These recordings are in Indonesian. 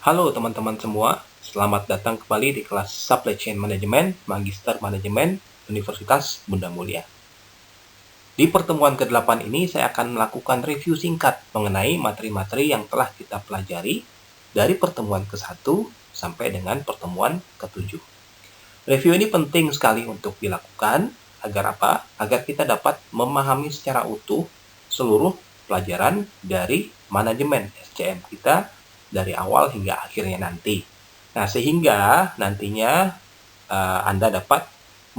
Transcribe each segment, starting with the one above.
Halo teman-teman semua, selamat datang kembali di kelas Supply Chain Management Magister Manajemen Universitas Bunda Mulia. Di pertemuan ke-8 ini saya akan melakukan review singkat mengenai materi-materi yang telah kita pelajari dari pertemuan ke-1 sampai dengan pertemuan ke-7. Review ini penting sekali untuk dilakukan agar apa? Agar kita dapat memahami secara utuh seluruh pelajaran dari manajemen SCM kita dari awal hingga akhirnya nanti. Nah, sehingga nantinya Anda dapat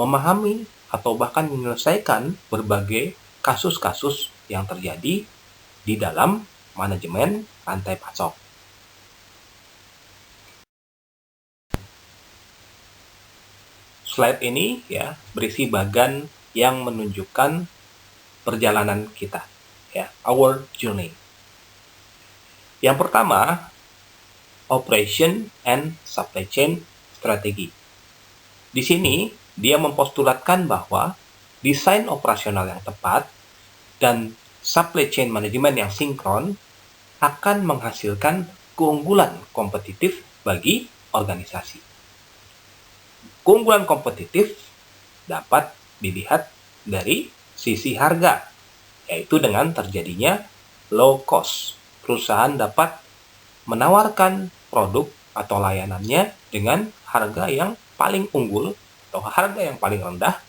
memahami atau bahkan menyelesaikan berbagai kasus-kasus yang terjadi di dalam manajemen rantai pasok. Slide ini ya berisi bagan yang menunjukkan perjalanan kita, ya, our journey. Yang pertama, Operation and Supply Chain Strategy. Di sini, dia mempostulatkan bahwa desain operasional yang tepat dan supply chain management yang sinkron akan menghasilkan keunggulan kompetitif bagi organisasi. Keunggulan kompetitif dapat dilihat dari sisi harga, yaitu dengan terjadinya low cost. Perusahaan dapat menawarkan produk atau layanannya dengan harga yang paling unggul atau harga yang paling rendah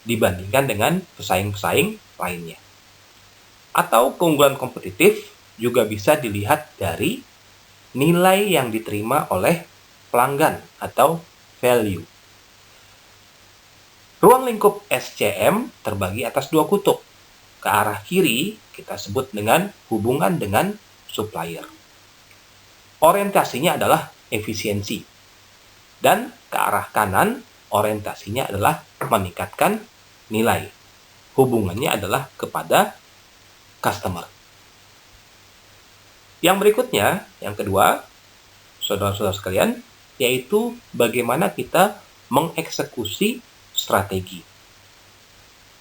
dibandingkan dengan pesaing-pesaing lainnya. Atau keunggulan kompetitif juga bisa dilihat dari nilai yang diterima oleh pelanggan atau value. Ruang lingkup SCM terbagi atas dua kutub. Ke arah kiri kita sebut dengan hubungan dengan supplier. Orientasinya adalah efisiensi. Dan ke arah kanan, orientasinya adalah meningkatkan nilai. Hubungannya adalah kepada customer. Yang berikutnya, yang kedua, saudara-saudara sekalian, yaitu bagaimana kita mengeksekusi strategi.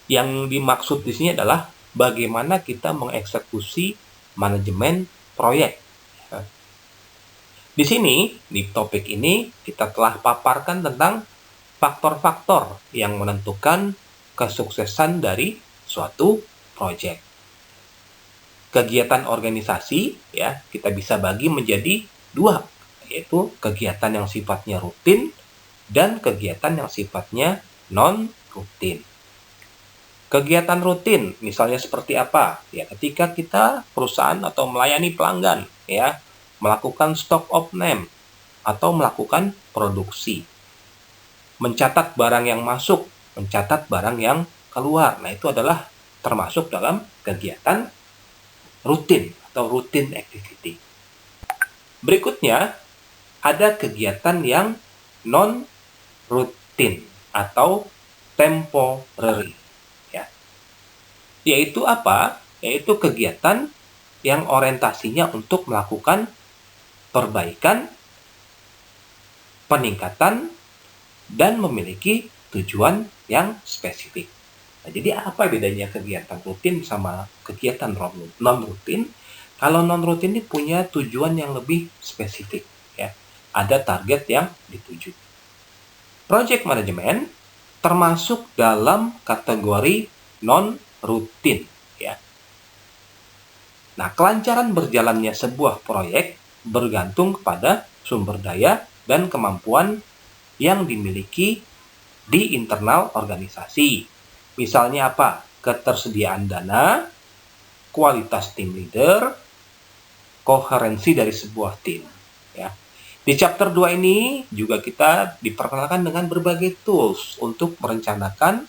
Yang dimaksud di sini adalah bagaimana kita mengeksekusi manajemen proyek. Di sini, di topik ini, kita telah paparkan tentang faktor-faktor yang menentukan kesuksesan dari suatu proyek. Kegiatan organisasi, ya, kita bisa bagi menjadi dua, yaitu kegiatan yang sifatnya rutin dan kegiatan yang sifatnya non-rutin. Kegiatan rutin, misalnya seperti apa? Ya, ketika kita perusahaan atau melayani pelanggan, ya, melakukan stock of name atau melakukan produksi, mencatat barang yang masuk, mencatat barang yang keluar. Nah, itu adalah termasuk dalam kegiatan rutin atau routine activity. Berikutnya, ada kegiatan yang non-rutin atau temporary. Ya. Yaitu apa? Yaitu kegiatan yang orientasinya untuk melakukan perbaikan, peningkatan, dan memiliki tujuan yang spesifik. Nah, jadi apa bedanya kegiatan rutin sama kegiatan non-rutin? Kalau non-rutin ini punya tujuan yang lebih spesifik, ya. Ada target yang dituju. Project management termasuk dalam kategori non-rutin, ya. Nah, kelancaran berjalannya sebuah proyek bergantung kepada sumber daya dan kemampuan yang dimiliki di internal organisasi. Misalnya apa? Ketersediaan dana, kualitas tim leader, koherensi dari sebuah tim. Ya. Di chapter 2 ini juga kita diperkenalkan dengan berbagai tools untuk merencanakan,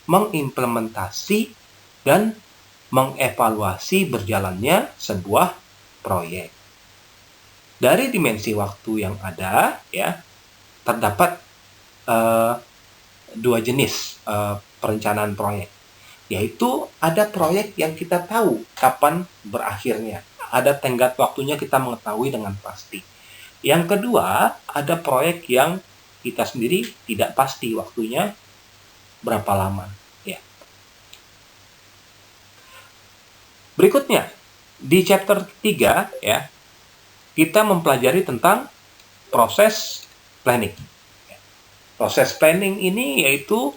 mengimplementasi, dan mengevaluasi berjalannya sebuah proyek. Dari dimensi waktu yang ada, ya, terdapat dua jenis perencanaan proyek, yaitu ada proyek yang kita tahu kapan berakhirnya, ada tenggat waktunya kita mengetahui dengan pasti. Yang kedua, ada proyek yang kita sendiri tidak pasti waktunya berapa lama. Ya. Berikutnya, di chapter 3, ya, kita mempelajari tentang proses planning. Proses planning ini yaitu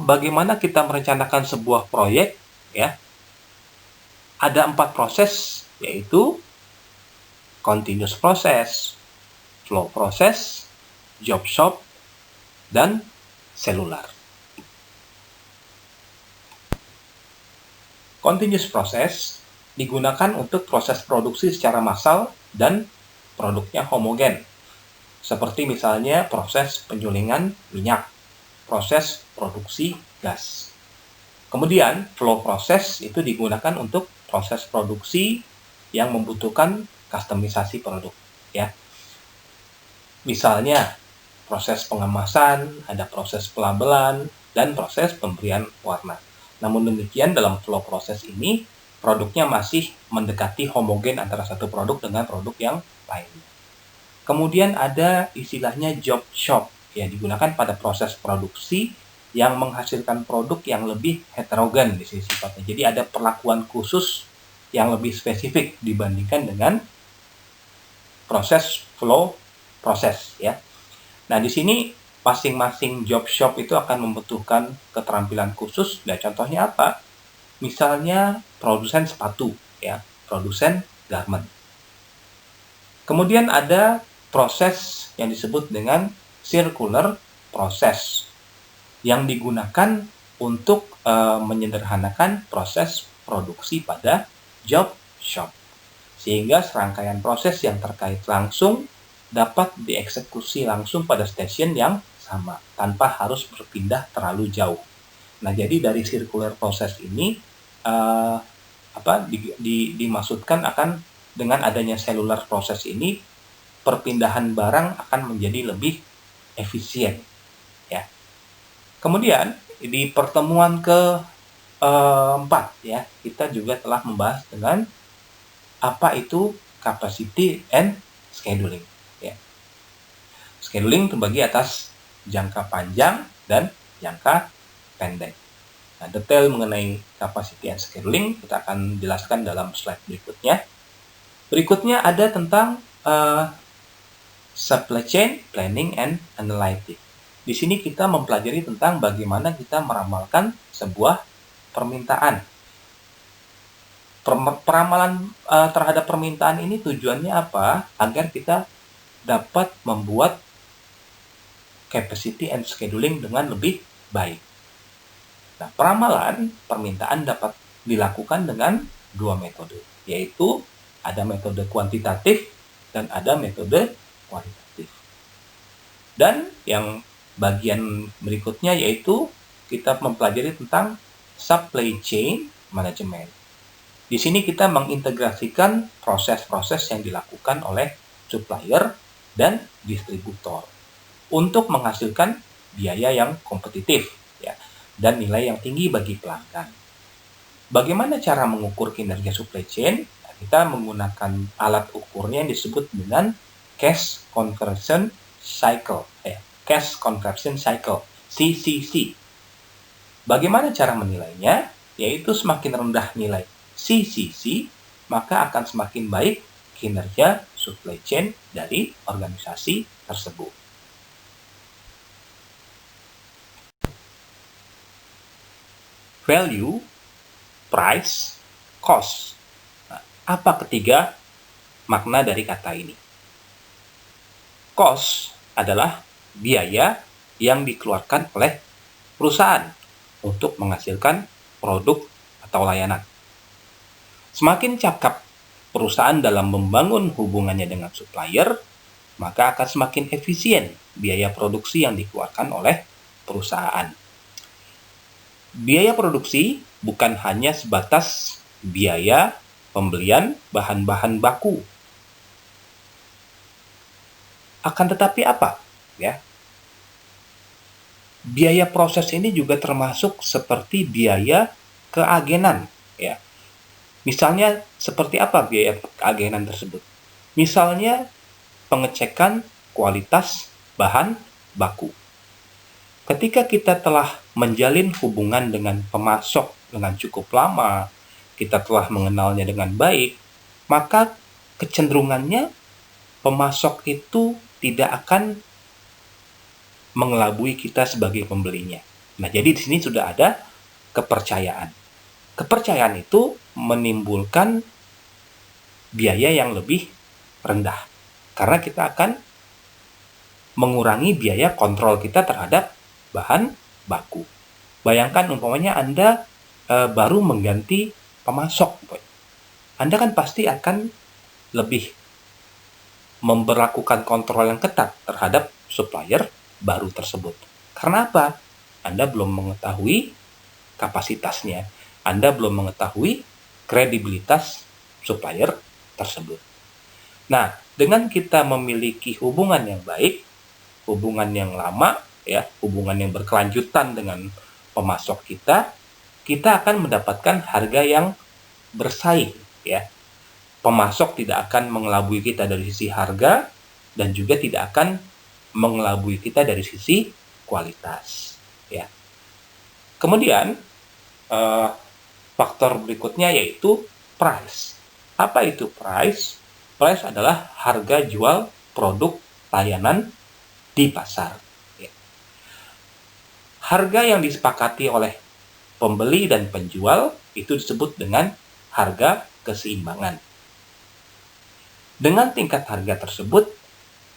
bagaimana kita merencanakan sebuah proyek, ya. Ada 4 proses, yaitu continuous process, flow process, job shop, dan selular. Continuous process digunakan untuk proses produksi secara massal dan produknya homogen. Seperti misalnya proses penyulingan minyak, proses produksi gas. Kemudian flow process itu digunakan untuk proses produksi yang membutuhkan kustomisasi produk, ya. Misalnya proses pengemasan, ada proses pelabelan, dan proses pemberian warna. Namun demikian dalam flow process ini produknya masih mendekati homogen antara satu produk dengan produk yang lainnya. Kemudian ada istilahnya job shop, yang digunakan pada proses produksi yang menghasilkan produk yang lebih heterogen di sini sifatnya. Jadi ada perlakuan khusus yang lebih spesifik dibandingkan dengan proses flow proses, ya. Nah, di sini masing-masing job shop itu akan membutuhkan keterampilan khusus. Nah, contohnya apa? Misalnya produsen sepatu, ya, produsen garment. Kemudian ada proses yang disebut dengan circular process yang digunakan untuk menyederhanakan proses produksi pada job shop, sehingga serangkaian proses yang terkait langsung dapat dieksekusi langsung pada stasiun yang sama tanpa harus berpindah terlalu jauh. Nah, jadi dari circular process ini dimaksudkan akan dengan adanya cellular process ini, perpindahan barang akan menjadi lebih efisien, ya. Kemudian di pertemuan ke-4, ya, kita juga telah membahas dengan apa itu capacity and scheduling, ya. Scheduling terbagi atas jangka panjang dan jangka pendek. Nah, detail mengenai capacity and scheduling kita akan jelaskan dalam slide berikutnya. Berikutnya ada tentang supply chain planning and analytics. Di sini kita mempelajari tentang bagaimana kita meramalkan sebuah permintaan. Peramalan terhadap permintaan ini tujuannya apa? Agar kita dapat membuat capacity and scheduling dengan lebih baik. Nah, peramalan permintaan dapat dilakukan dengan 2 metode, yaitu ada metode kuantitatif dan ada metode kualitatif. Dan yang bagian berikutnya yaitu kita mempelajari tentang supply chain management. Di sini kita mengintegrasikan proses-proses yang dilakukan oleh supplier dan distributor untuk menghasilkan biaya yang kompetitif, ya, dan nilai yang tinggi bagi pelanggan. Bagaimana cara mengukur kinerja supply chain? Kita menggunakan alat ukurnya yang disebut dengan cash conversion cycle, CCC. Bagaimana cara menilainya? Yaitu semakin rendah nilai CCC, maka akan semakin baik kinerja supply chain dari organisasi tersebut. Value, price, cost. Apa ketiga makna dari kata ini? Cost adalah biaya yang dikeluarkan oleh perusahaan untuk menghasilkan produk atau layanan. Semakin cakap perusahaan dalam membangun hubungannya dengan supplier, maka akan semakin efisien biaya produksi yang dikeluarkan oleh perusahaan. Biaya produksi bukan hanya sebatas biaya pembelian bahan-bahan baku. Akan tetapi apa? Ya. Biaya proses ini juga termasuk seperti biaya keagenan, ya. Misalnya seperti apa biaya keagenan tersebut? Misalnya pengecekan kualitas bahan baku. Ketika kita telah menjalin hubungan dengan pemasok dengan cukup lama, kita telah mengenalnya dengan baik, maka kecenderungannya pemasok itu tidak akan mengelabui kita sebagai pembelinya. Nah, jadi di sini sudah ada kepercayaan. Kepercayaan itu menimbulkan biaya yang lebih rendah, karena kita akan mengurangi biaya kontrol kita terhadap bahan baku. Bayangkan umpamanya Anda baru mengganti pemasok, Anda kan pasti akan lebih memberlakukan kontrol yang ketat terhadap supplier baru tersebut. Karena apa? Anda belum mengetahui kapasitasnya, Anda belum mengetahui kredibilitas supplier tersebut. Nah, dengan kita memiliki hubungan yang baik, hubungan yang lama, ya, hubungan yang berkelanjutan dengan pemasok kita akan mendapatkan harga yang bersaing, ya. Pemasok tidak akan mengelabui kita dari sisi harga dan juga tidak akan mengelabui kita dari sisi kualitas, ya. Kemudian faktor berikutnya yaitu price. Apa itu price? Price adalah harga jual produk layanan di pasar. Harga yang disepakati oleh pembeli dan penjual itu disebut dengan harga keseimbangan. Dengan tingkat harga tersebut,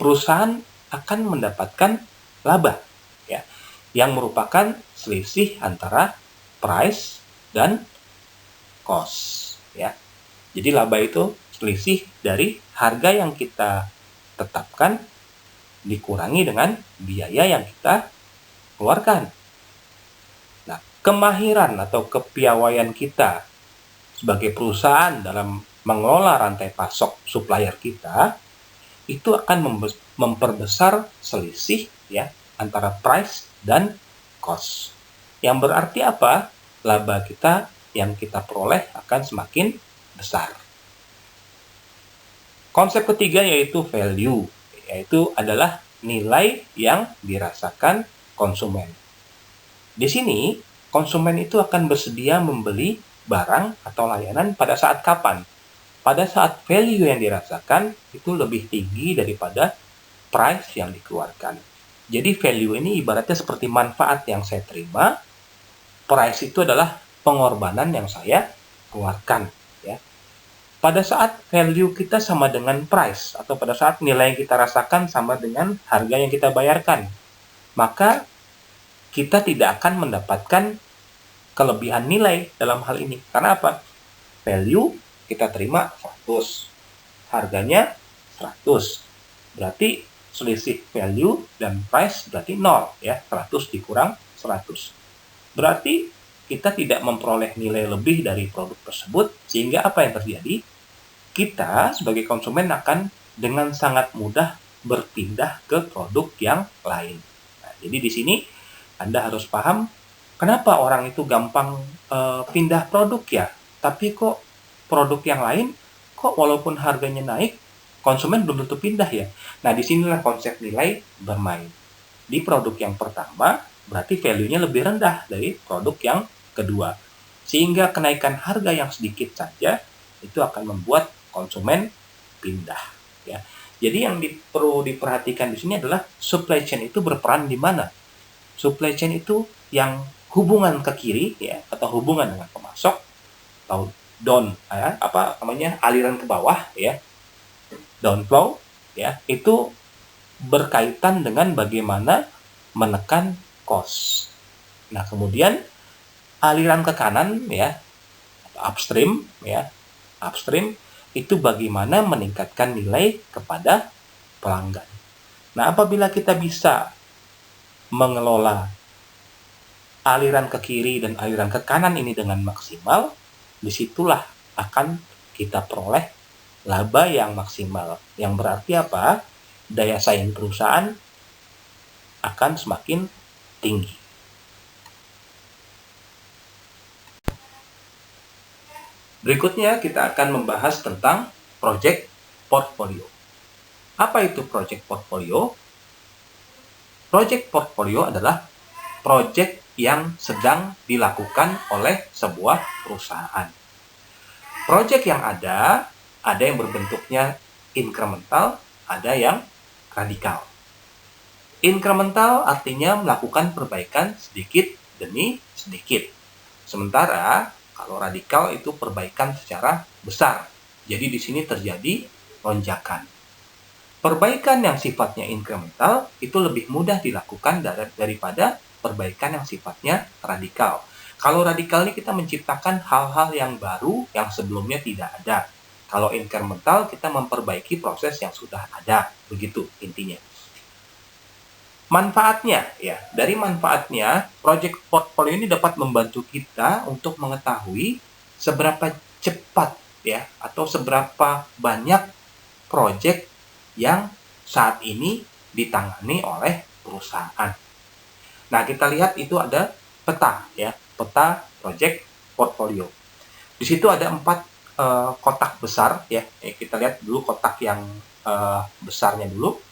perusahaan akan mendapatkan laba, ya, yang merupakan selisih antara price dan cost, ya. Jadi laba itu selisih dari harga yang kita tetapkan dikurangi dengan biaya yang kita keluarkan. Nah, kemahiran atau kepiawaian kita sebagai perusahaan dalam mengelola rantai pasok supplier kita itu akan memperbesar selisih, ya, antara price dan cost. Yang berarti apa? Laba kita yang kita peroleh akan semakin besar. Konsep ketiga yaitu value, yaitu adalah nilai yang dirasakan konsumen. Di sini, konsumen itu akan bersedia membeli barang atau layanan pada saat kapan? Pada saat value yang dirasakan itu lebih tinggi daripada price yang dikeluarkan. Jadi value ini ibaratnya seperti manfaat yang saya terima, price itu adalah pengorbanan yang saya keluarkan, ya. Pada saat value kita sama dengan price, atau pada saat nilai yang kita rasakan sama dengan harga yang kita bayarkan, maka kita tidak akan mendapatkan kelebihan nilai dalam hal ini. Karena apa? Value kita terima 100, harganya 100. Berarti selisih value dan price berarti 0, ya. 100 dikurang 100. Berarti kita tidak memperoleh nilai lebih dari produk tersebut, sehingga apa yang terjadi? Kita sebagai konsumen akan dengan sangat mudah berpindah ke produk yang lain. Nah, jadi di sini Anda harus paham kenapa orang itu gampang pindah produk, ya, tapi kok produk yang lain kok walaupun harganya naik, konsumen belum tentu pindah, ya. Nah, disinilah konsep nilai bermain. Di produk yang pertama, berarti value-nya lebih rendah dari produk yang kedua. Sehingga kenaikan harga yang sedikit saja itu akan membuat konsumen pindah, ya. Jadi yang perlu diperhatikan di sini adalah supply chain itu berperan di mana? Supply chain itu yang hubungan ke kiri, ya, atau hubungan dengan pemasok, atau aliran ke bawah, ya, downflow, ya, itu berkaitan dengan bagaimana menekan cost. Nah, kemudian aliran ke kanan, ya, upstream, ya, upstream itu bagaimana meningkatkan nilai kepada pelanggan. Nah, apabila kita bisa mengelola aliran ke kiri dan aliran ke kanan ini dengan maksimal, disitulah akan kita peroleh laba yang maksimal. Yang berarti apa? Daya saing perusahaan akan semakin tinggi. Berikutnya kita akan membahas tentang project portfolio. Apa itu project portfolio? Project portfolio adalah project yang sedang dilakukan oleh sebuah perusahaan. Project yang ada Ada yang berbentuknya incremental, ada yang radikal. Incremental artinya melakukan perbaikan sedikit demi sedikit. Sementara kalau radikal itu perbaikan secara besar. Jadi di sini terjadi lonjakan. Perbaikan yang sifatnya incremental itu lebih mudah dilakukan daripada perbaikan yang sifatnya radikal. Kalau radikal ini kita menciptakan hal-hal yang baru yang sebelumnya tidak ada. Kalau incremental kita memperbaiki proses yang sudah ada. Begitu intinya. Manfaatnya, ya, dari manfaatnya, project portfolio ini dapat membantu kita untuk mengetahui seberapa cepat, ya, atau seberapa banyak project yang saat ini ditangani oleh perusahaan. Nah, kita lihat itu ada peta, ya, peta project portfolio. Di situ ada 4 kotak besar, ya. Kita lihat dulu kotak yang besarnya dulu.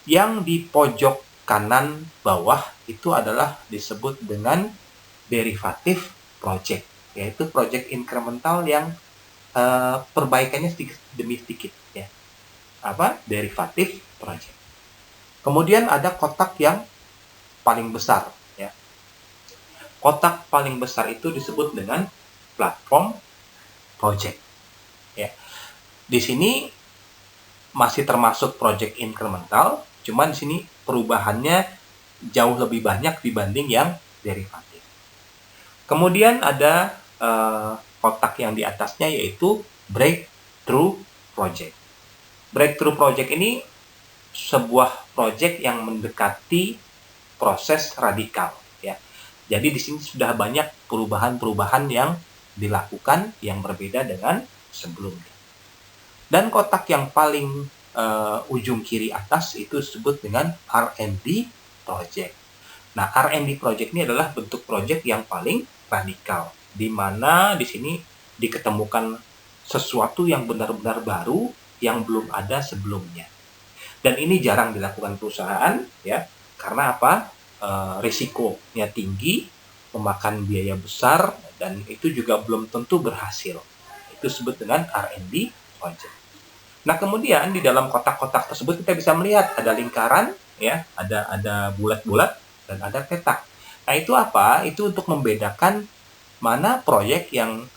Yang di pojok kanan bawah itu adalah disebut dengan derivative project, yaitu project incremental yang perbaikannya sedikit demi sedikit, ya. Derivative project. Kemudian ada kotak yang paling besar, ya. Kotak paling besar itu disebut dengan platform project, ya. Di sini masih termasuk project incremental, cuman di sini perubahannya jauh lebih banyak dibanding yang derivatif. Kemudian ada kotak yang di atasnya yaitu breakthrough project. Breakthrough project ini sebuah project yang mendekati proses radikal, ya. Jadi di sini sudah banyak perubahan-perubahan yang dilakukan yang berbeda dengan sebelumnya. Dan kotak yang paling ujung kiri atas itu disebut dengan R&D project. Nah, R&D project ini adalah bentuk project yang paling radikal, di mana di sini diketemukan sesuatu yang benar-benar baru yang belum ada sebelumnya. Dan ini jarang dilakukan perusahaan, ya, karena apa? Risikonya tinggi, memakan biaya besar, dan itu juga belum tentu berhasil. Itu disebut dengan R&D project. Nah, kemudian di dalam kotak-kotak tersebut kita bisa melihat ada lingkaran, ya, ada bulat-bulat dan ada peta. Nah, itu apa? Itu untuk membedakan mana proyek yang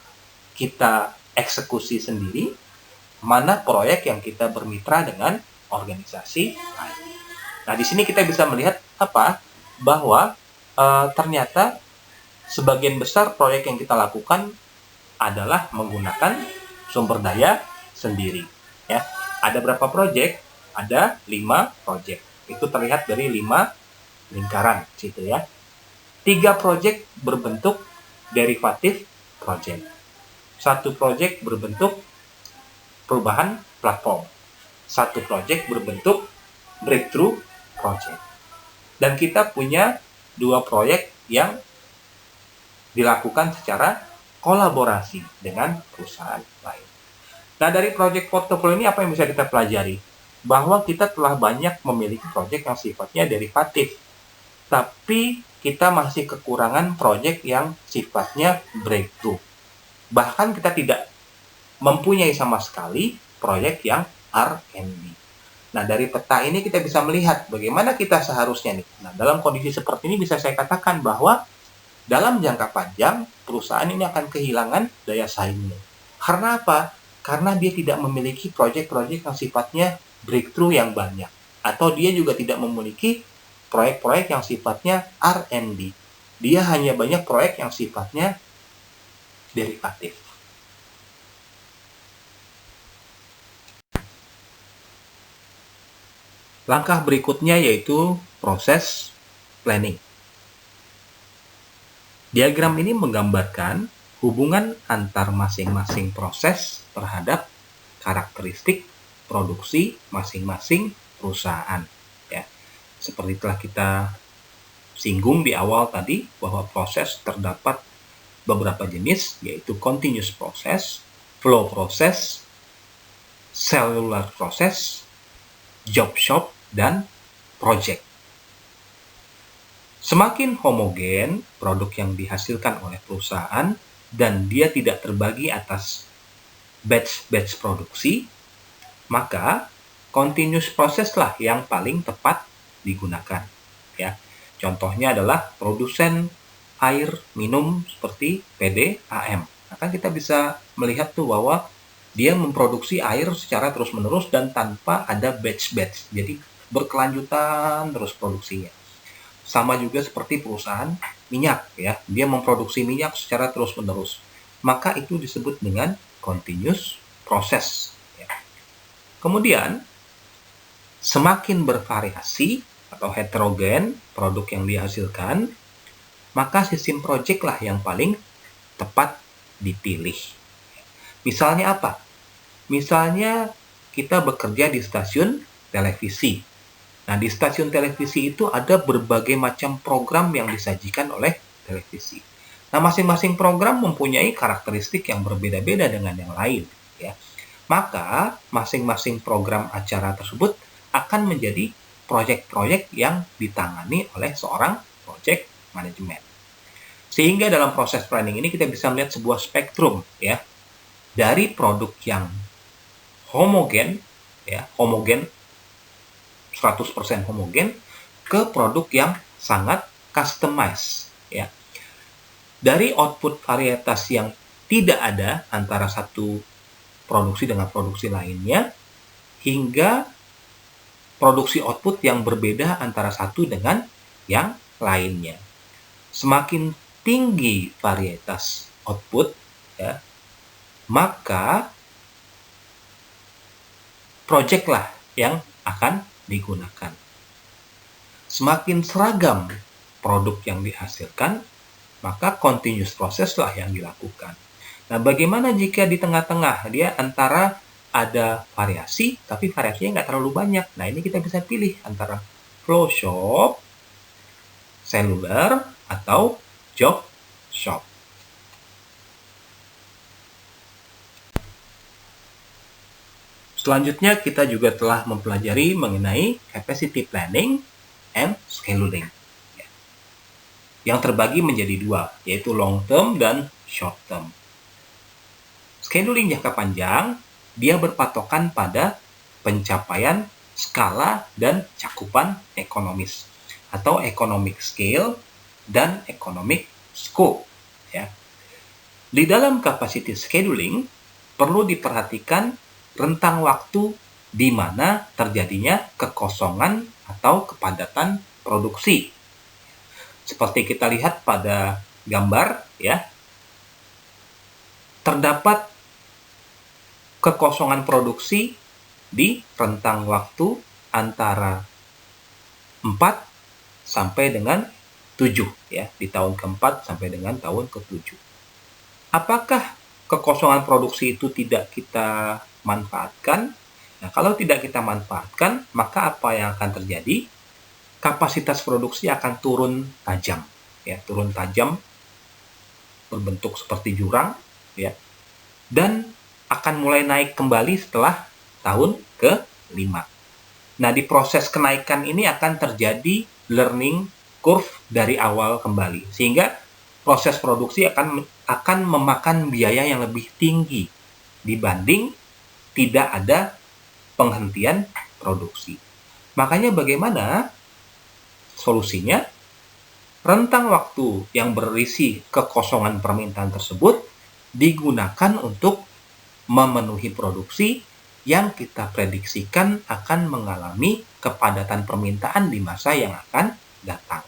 kita eksekusi sendiri, mana proyek yang kita bermitra dengan organisasi lain. Nah, di sini kita bisa melihat apa? Bahwa ternyata sebagian besar proyek yang kita lakukan adalah menggunakan sumber daya sendiri, ya. Ada berapa proyek? Ada 5 proyek. Itu terlihat dari 5 lingkaran situ, ya. 3 proyek berbentuk derivatif proyek. 1 proyek berbentuk perubahan platform. 1 proyek berbentuk breakthrough project. Dan kita punya 2 proyek yang dilakukan secara kolaborasi dengan perusahaan lain. Nah, dari proyek portofolio ini apa yang bisa kita pelajari? Bahwa kita telah banyak memiliki proyek yang sifatnya derivatif, tapi kita masih kekurangan proyek yang sifatnya breakthrough. Bahkan kita tidak mempunyai sama sekali proyek yang R&D. Nah, dari peta ini kita bisa melihat bagaimana kita seharusnya nih. Nah, dalam kondisi seperti ini bisa saya katakan bahwa dalam jangka panjang perusahaan ini akan kehilangan daya saingnya. Karena apa? Karena dia tidak memiliki proyek-proyek yang sifatnya breakthrough yang banyak. Atau dia juga tidak memiliki proyek-proyek yang sifatnya R&D. Dia hanya banyak proyek yang sifatnya derivatif. Langkah berikutnya yaitu proses planning. Diagram ini menggambarkan hubungan antar masing-masing proses terhadap karakteristik produksi masing-masing perusahaan, ya. Seperti telah kita singgung di awal tadi bahwa proses terdapat beberapa jenis, yaitu continuous process, flow process, cellular process, job shop, dan project. Semakin homogen produk yang dihasilkan oleh perusahaan dan dia tidak terbagi atas batch-batch produksi, maka continuous process lah yang paling tepat digunakan. Ya, contohnya adalah produsen air minum seperti PDAM. Maka kita bisa melihat tuh bahwa dia memproduksi air secara terus-menerus dan tanpa ada batch-batch. Jadi berkelanjutan terus produksinya. Sama juga seperti perusahaan minyak, ya, dia memproduksi minyak secara terus-menerus. Maka itu disebut dengan continuous process. Ya. Kemudian, semakin bervariasi atau heterogen produk yang dihasilkan, maka sistem project lah yang paling tepat dipilih. Misalnya apa? Misalnya kita bekerja di stasiun televisi. Nah, di stasiun televisi itu ada berbagai macam program yang disajikan oleh televisi. Nah, masing-masing program mempunyai karakteristik yang berbeda-beda dengan yang lain, ya. Maka, masing-masing program acara tersebut akan menjadi proyek-proyek yang ditangani oleh seorang project management. Sehingga dalam proses planning ini kita bisa melihat sebuah spektrum, ya, dari produk yang homogen, ya, 100% homogen ke produk yang sangat customized, ya. Dari output varietas yang tidak ada antara satu produksi dengan produksi lainnya, hingga produksi output yang berbeda antara satu dengan yang lainnya. Semakin tinggi varietas output, ya, maka project lah yang akan digunakan. Semakin seragam produk yang dihasilkan, maka continuous process lah yang dilakukan. Nah, bagaimana jika di tengah-tengah dia antara ada variasi, tapi variasinya nggak terlalu banyak? Nah, ini kita bisa pilih antara flow shop, cellular, atau job shop. Selanjutnya, kita juga telah mempelajari mengenai capacity planning and scheduling, yang terbagi menjadi dua, yaitu long term dan short term. Scheduling jangka panjang, dia berpatokan pada pencapaian skala dan cakupan ekonomis, atau economic scale dan economic scope. Ya. Di dalam capacity scheduling, perlu diperhatikan rentang waktu di mana terjadinya kekosongan atau kepadatan produksi. Seperti kita lihat pada gambar, ya, terdapat kekosongan produksi di rentang waktu antara 4 sampai dengan 7, ya, di tahun ke-4 sampai dengan tahun ke-7. Apakah kekosongan produksi itu tidak kita manfaatkan? Nah, kalau tidak kita manfaatkan, maka apa yang akan terjadi? Kapasitas produksi akan turun tajam, ya, turun tajam, berbentuk seperti jurang, ya, dan akan mulai naik kembali setelah tahun ke-5. Nah, di proses kenaikan ini akan terjadi learning curve dari awal kembali, sehingga proses produksi akan memakan biaya yang lebih tinggi dibanding tidak ada penghentian produksi. Makanya bagaimana solusinya? Rentang waktu yang berisi kekosongan permintaan tersebut digunakan untuk memenuhi produksi yang kita prediksikan akan mengalami kepadatan permintaan di masa yang akan datang.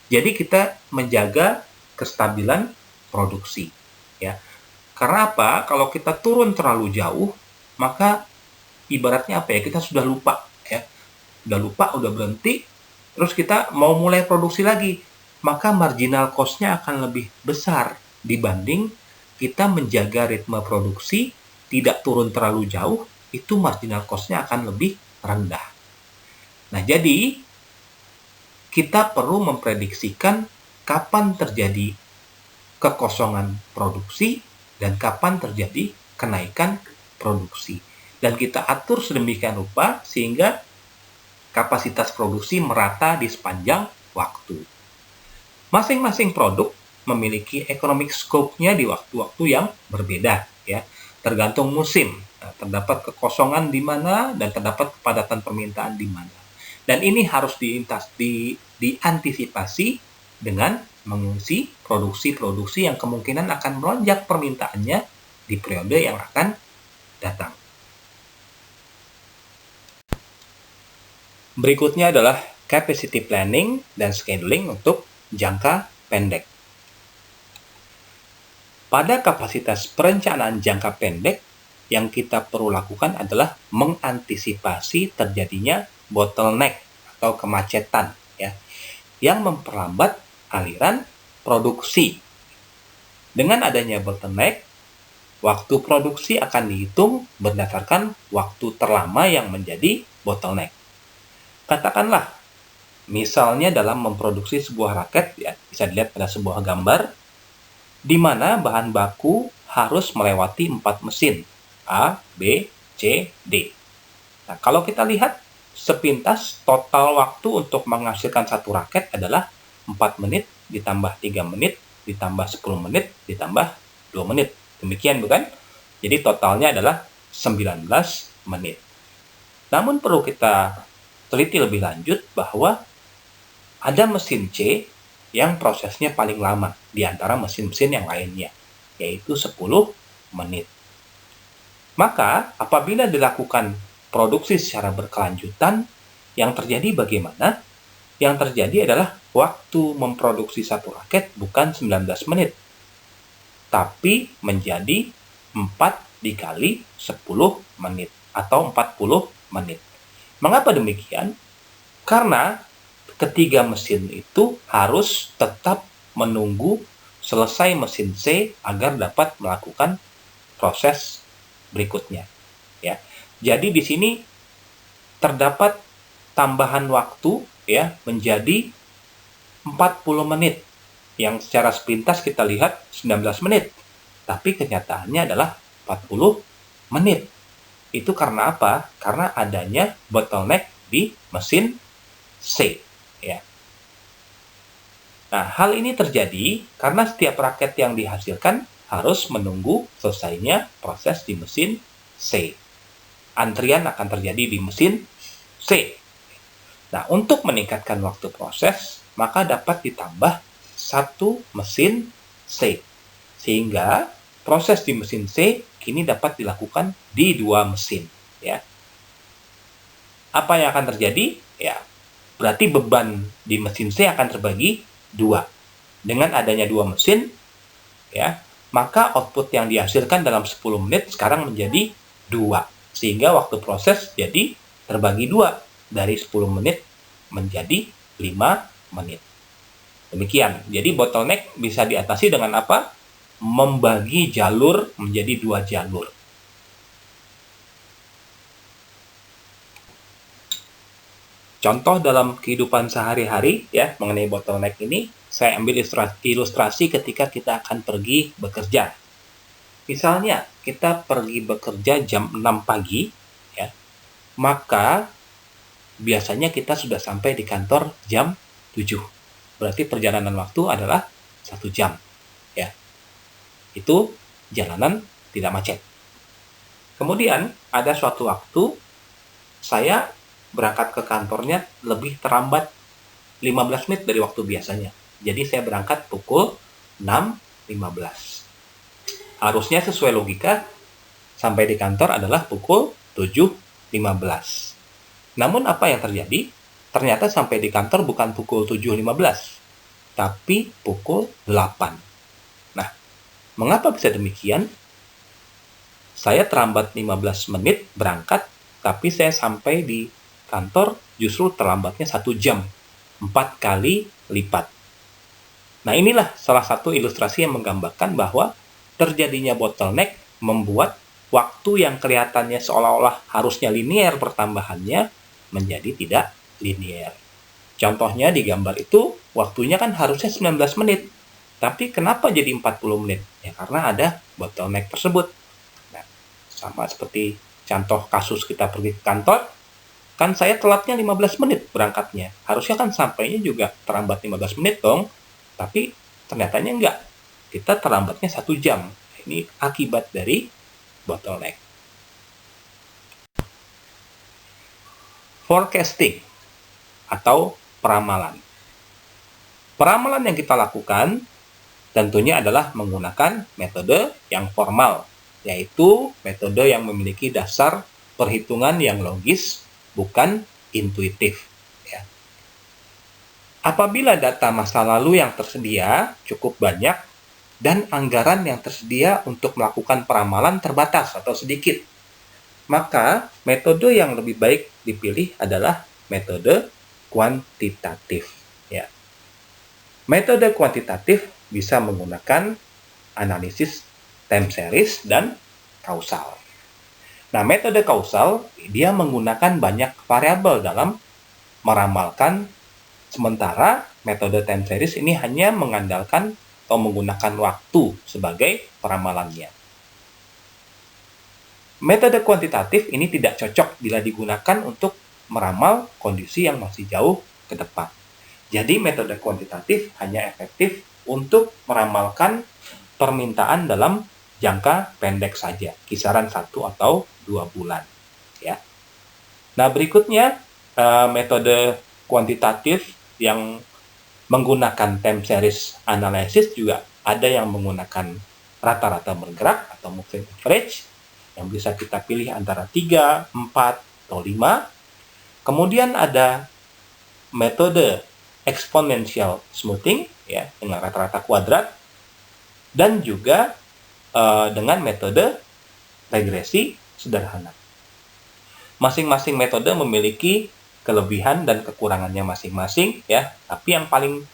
Jadi kita menjaga kestabilan produksi, ya. Karena apa? Kalau kita turun terlalu jauh, maka ibaratnya apa ya? Kita sudah lupa, ya. Udah berhenti, terus kita mau mulai produksi lagi, maka marginal cost-nya akan lebih besar dibanding kita menjaga ritme produksi, tidak turun terlalu jauh, itu marginal cost-nya akan lebih rendah. Nah, jadi kita perlu memprediksikan kapan terjadi kekosongan produksi dan kapan terjadi kenaikan produksi. Dan kita atur sedemikian rupa sehingga kapasitas produksi merata di sepanjang waktu. Masing-masing produk memiliki economic scope-nya di waktu-waktu yang berbeda, ya. tergantung musim. Nah, terdapat kekosongan di mana dan terdapat kepadatan permintaan di mana. Dan ini harus diantisipasi dengan mengisi produksi-produksi yang kemungkinan akan melonjak permintaannya di periode yang akan datang. Berikutnya adalah capacity planning dan scheduling untuk jangka pendek. Pada kapasitas perencanaan jangka pendek, yang kita perlu lakukan adalah mengantisipasi terjadinya bottleneck atau kemacetan ya, yang memperlambat aliran produksi. Dengan adanya bottleneck, waktu produksi akan dihitung berdasarkan waktu terlama yang menjadi bottleneck. Katakanlah, misalnya dalam memproduksi sebuah raket, ya, bisa dilihat pada sebuah gambar, di mana bahan baku harus melewati 4 mesin, A, B, C, D. Nah, kalau kita lihat sepintas, total waktu untuk menghasilkan satu raket adalah 4 menit, ditambah 3 menit, ditambah 10 menit, ditambah 2 menit. Demikian bukan? Jadi totalnya adalah 19 menit. Namun perlu kita teliti lebih lanjut bahwa ada mesin C yang prosesnya paling lama di antara mesin-mesin yang lainnya, yaitu 10 menit. Maka, apabila dilakukan produksi secara berkelanjutan, yang terjadi bagaimana? Yang terjadi adalah waktu memproduksi satu raket bukan 19 menit, tapi menjadi 4 dikali 10 menit atau 40 menit. Mengapa demikian? Karena ketiga mesin itu harus tetap menunggu selesai mesin C agar dapat melakukan proses berikutnya. Ya, jadi di sini terdapat tambahan waktu ya menjadi 40 menit yang secara sepintas kita lihat 19 menit, tapi kenyataannya adalah 40 menit. Itu karena apa? Karena adanya bottleneck di mesin C. Ya. Nah, hal ini terjadi karena setiap raket yang dihasilkan harus menunggu selesainya proses di mesin C. Antrian akan terjadi di mesin C. Nah, untuk meningkatkan waktu proses, maka dapat ditambah satu mesin C. Sehingga proses di mesin C kini dapat dilakukan di 2 mesin. Ya. Apa yang akan terjadi? Ya, berarti beban di mesin C akan terbagi 2. Dengan adanya 2 mesin, ya, maka output yang dihasilkan dalam 10 menit sekarang menjadi 2. Sehingga waktu proses jadi terbagi 2. Dari 10 menit menjadi 5 menit. Demikian. Jadi bottleneck bisa diatasi dengan apa? Membagi jalur menjadi 2 jalur. Contoh dalam kehidupan sehari-hari ya mengenai bottleneck ini, saya ambil ilustrasi ketika kita akan pergi bekerja. Misalnya, kita pergi bekerja jam 6 pagi, ya, maka biasanya kita sudah sampai di kantor jam 7. Berarti perjalanan waktu adalah 1 jam. Ya. Itu jalanan tidak macet. Kemudian, ada suatu waktu, saya berangkat ke kantornya lebih terlambat 15 menit dari waktu biasanya. Jadi saya berangkat pukul 6.15. Harusnya sesuai logika, sampai di kantor adalah pukul 7.15. Namun apa yang terjadi? Ternyata sampai di kantor bukan pukul 7.15, tapi pukul 8. Nah, mengapa bisa demikian? Saya terlambat 15 menit berangkat, tapi saya sampai di kantor justru terlambatnya 1 jam, 4 kali lipat. Nah, inilah salah satu ilustrasi yang menggambarkan bahwa terjadinya bottleneck membuat waktu yang kelihatannya seolah-olah harusnya linear pertambahannya menjadi tidak linear. Contohnya di gambar itu, waktunya kan harusnya 19 menit, tapi kenapa jadi 40 menit? Ya karena ada bottleneck tersebut. Nah, sama seperti contoh kasus kita pergi ke kantor, kan saya telatnya 15 menit berangkatnya. Harusnya kan sampainya juga terlambat 15 menit dong. Tapi ternyatanya enggak. Kita terlambatnya 1 jam. Ini akibat dari bottleneck. Forecasting atau peramalan. Peramalan yang kita lakukan tentunya adalah menggunakan metode yang formal, yaitu metode yang memiliki dasar perhitungan yang logis, bukan intuitif. Ya. Apabila data masa lalu yang tersedia cukup banyak dan anggaran yang tersedia untuk melakukan peramalan terbatas atau sedikit, maka metode yang lebih baik dipilih adalah metode kuantitatif. Ya. Metode kuantitatif bisa menggunakan analisis time series dan kausal. Nah, metode kausal dia menggunakan banyak variabel dalam meramalkan, sementara metode time series ini hanya mengandalkan atau menggunakan waktu sebagai peramalannya. Metode kuantitatif ini tidak cocok bila digunakan untuk meramal kondisi yang masih jauh ke depan. Jadi metode kuantitatif hanya efektif untuk meramalkan permintaan dalam jangka pendek saja, kisaran 1 atau 2 bulan. Ya. Nah, berikutnya metode kuantitatif yang menggunakan time series analysis juga ada yang menggunakan rata-rata bergerak atau moving average, yang bisa kita pilih antara 3, 4, atau 5. Kemudian ada metode exponential smoothing, ya, dengan rata-rata kuadrat, dan juga dengan metode regresi sederhana. Masing-masing metode memiliki kelebihan dan kekurangannya masing-masing, ya. Tapi yang paling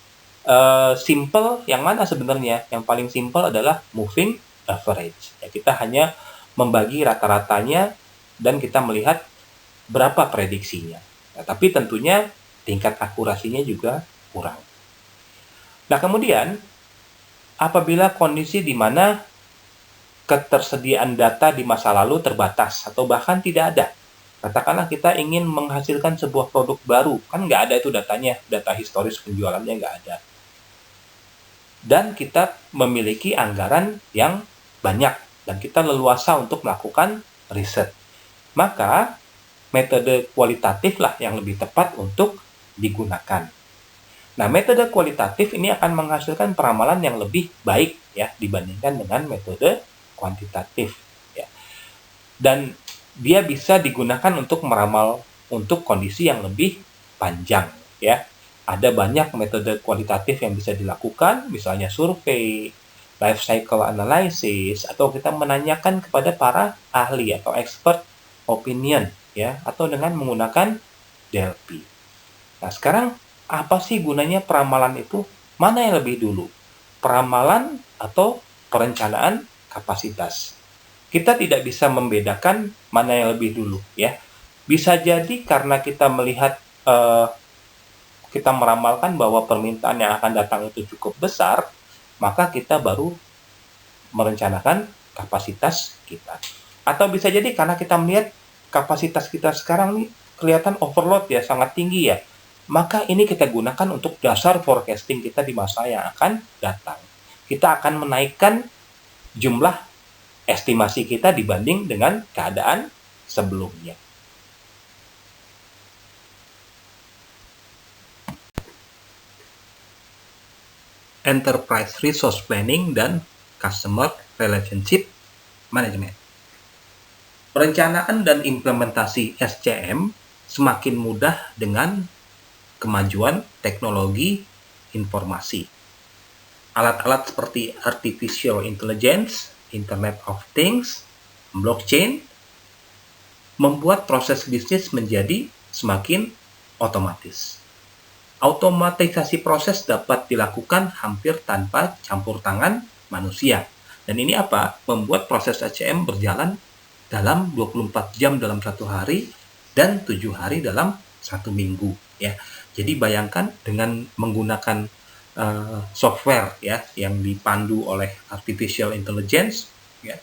simple yang mana sebenarnya? Yang paling simple adalah moving average. Ya, kita hanya membagi rata-ratanya dan kita melihat berapa prediksinya. Nah, tapi tentunya tingkat akurasinya juga kurang. Nah, kemudian apabila kondisi di mana ketersediaan data di masa lalu terbatas atau bahkan tidak ada, katakanlah kita ingin menghasilkan sebuah produk baru, kan nggak ada itu datanya, data historis penjualannya nggak ada. Dan kita memiliki anggaran yang banyak, dan kita leluasa untuk melakukan riset. Maka metode kualitatif lah yang lebih tepat untuk digunakan. Nah, metode kualitatif ini akan menghasilkan peramalan yang lebih baik, ya, dibandingkan dengan metode kuantitatif, ya. Dan dia bisa digunakan untuk meramal untuk kondisi yang lebih panjang, ya. Ada banyak metode kualitatif yang bisa dilakukan, misalnya survei, life cycle analysis, atau kita menanyakan kepada para ahli atau expert opinion, ya, atau dengan menggunakan DLP. Nah, sekarang apa sih gunanya peramalan itu? Mana yang lebih dulu? Peramalan atau perencanaan kapasitas? Kita tidak bisa membedakan mana yang lebih dulu, ya. Bisa jadi karena kita melihat kita meramalkan bahwa permintaan yang akan datang itu cukup besar, maka kita baru merencanakan kapasitas kita. Atau bisa jadi karena kita melihat kapasitas kita sekarang nih kelihatan overload, ya, sangat tinggi, ya. Maka ini kita gunakan untuk dasar forecasting kita di masa yang akan datang. Kita akan menaikkan jumlah estimasi kita dibanding dengan keadaan sebelumnya. Enterprise Resource Planning dan Customer Relationship Management. Perencanaan dan implementasi SCM semakin mudah dengan kemajuan teknologi informasi. Alat-alat seperti Artificial Intelligence, Internet of Things, blockchain, membuat proses bisnis menjadi semakin otomatis. Automatisasi proses dapat dilakukan hampir tanpa campur tangan manusia. Dan ini apa? Membuat proses SCM berjalan dalam 24 jam dalam 1 hari dan 7 hari dalam 1 minggu, ya. Jadi bayangkan dengan menggunakan software, ya, yang dipandu oleh Artificial Intelligence, ya,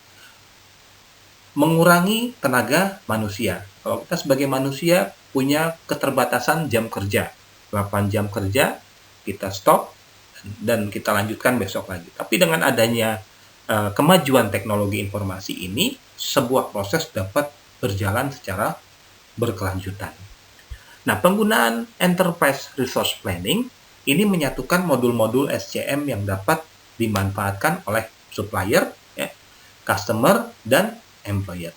mengurangi tenaga manusia. Kalau kita sebagai manusia punya keterbatasan jam kerja, 8 jam kerja, kita stop dan kita lanjutkan besok lagi. Tapi dengan adanya kemajuan teknologi informasi ini, sebuah proses dapat berjalan secara berkelanjutan. Nah, penggunaan Enterprise Resource Planning ini menyatukan modul-modul SCM yang dapat dimanfaatkan oleh supplier, ya, customer, dan employer.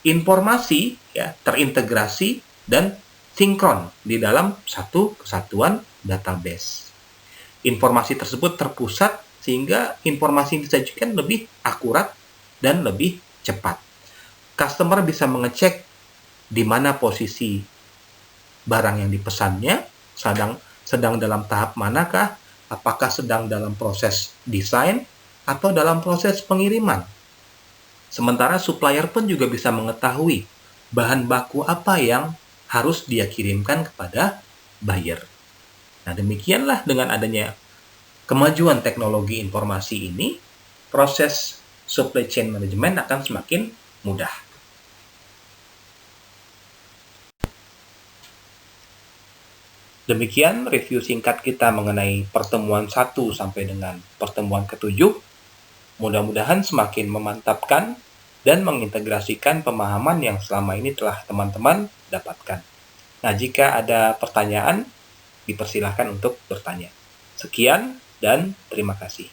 Informasi ya terintegrasi dan sinkron di dalam satu kesatuan database. Informasi tersebut terpusat sehingga informasi yang disajikan lebih akurat dan lebih cepat. Customer bisa mengecek di mana posisi barang yang dipesannya, sedang dalam tahap manakah, apakah sedang dalam proses desain atau dalam proses pengiriman. Sementara supplier pun juga bisa mengetahui bahan baku apa yang harus dia kirimkan kepada buyer. Nah, demikianlah dengan adanya kemajuan teknologi informasi ini, proses supply chain management akan semakin mudah. Demikian review singkat kita mengenai pertemuan 1 sampai dengan pertemuan ke-7. Mudah-mudahan semakin memantapkan dan mengintegrasikan pemahaman yang selama ini telah teman-teman dapatkan. Nah, jika ada pertanyaan, dipersilahkan untuk bertanya. Sekian dan terima kasih.